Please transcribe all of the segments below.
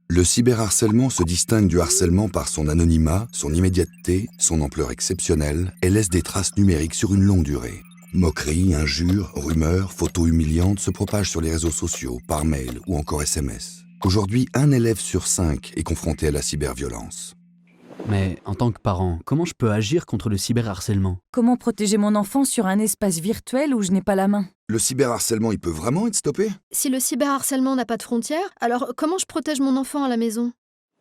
Le cyberharcèlement se distingue du harcèlement par son anonymat, son immédiateté, son ampleur exceptionnelle et laisse des traces numériques sur une longue durée. Moqueries, injures, rumeurs, photos humiliantes se propagent sur les réseaux sociaux, par mail ou encore SMS. Aujourd'hui, 1 élève sur 5 est confronté à la cyberviolence. Mais en tant que parent, comment je peux agir contre le cyberharcèlement? Comment protéger mon enfant sur un espace virtuel où je n'ai pas la main? Le cyberharcèlement, il peut vraiment être stoppé? Si le cyberharcèlement n'a pas de frontières, alors comment je protège mon enfant à la maison?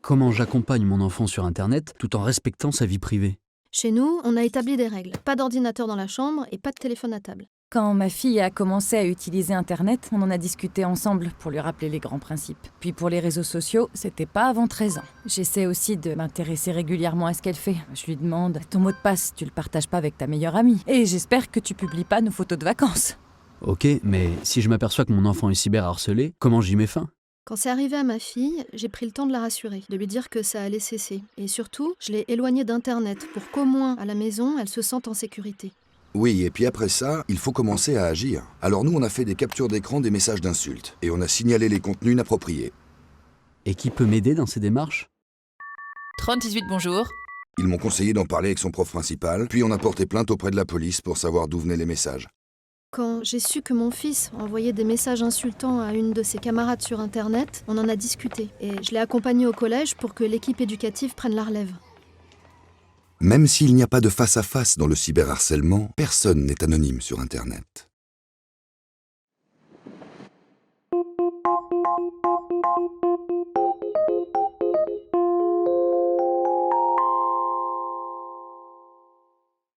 Comment j'accompagne mon enfant sur Internet tout en respectant sa vie privée? Chez nous, on a établi des règles. Pas d'ordinateur dans la chambre et pas de téléphone à table. Quand ma fille a commencé à utiliser Internet, on en a discuté ensemble pour lui rappeler les grands principes. Puis pour les réseaux sociaux, c'était pas avant 13 ans. J'essaie aussi de m'intéresser régulièrement à ce qu'elle fait. Je lui demande « Ton mot de passe, tu le partages pas avec ta meilleure amie. Et j'espère que tu publies pas nos photos de vacances. » Ok, mais si je m'aperçois que mon enfant est cyberharcelé, comment j'y mets fin? Quand c'est arrivé à ma fille, j'ai pris le temps de la rassurer, de lui dire que ça allait cesser. Et surtout, je l'ai éloignée d'Internet pour qu'au moins, à la maison, elle se sente en sécurité. Oui, et puis après ça, il faut commencer à agir. Alors nous, on a fait des captures d'écran des messages d'insultes et on a signalé les contenus inappropriés. Et qui peut m'aider dans ces démarches? 3018, bonjour. Ils m'ont conseillé d'en parler avec son prof principal, puis on a porté plainte auprès de la police pour savoir d'où venaient les messages. Quand j'ai su que mon fils envoyait des messages insultants à une de ses camarades sur Internet, on en a discuté. Et je l'ai accompagné au collège pour que l'équipe éducative prenne la relève. Même s'il n'y a pas de face-à-face dans le cyberharcèlement, personne n'est anonyme sur Internet.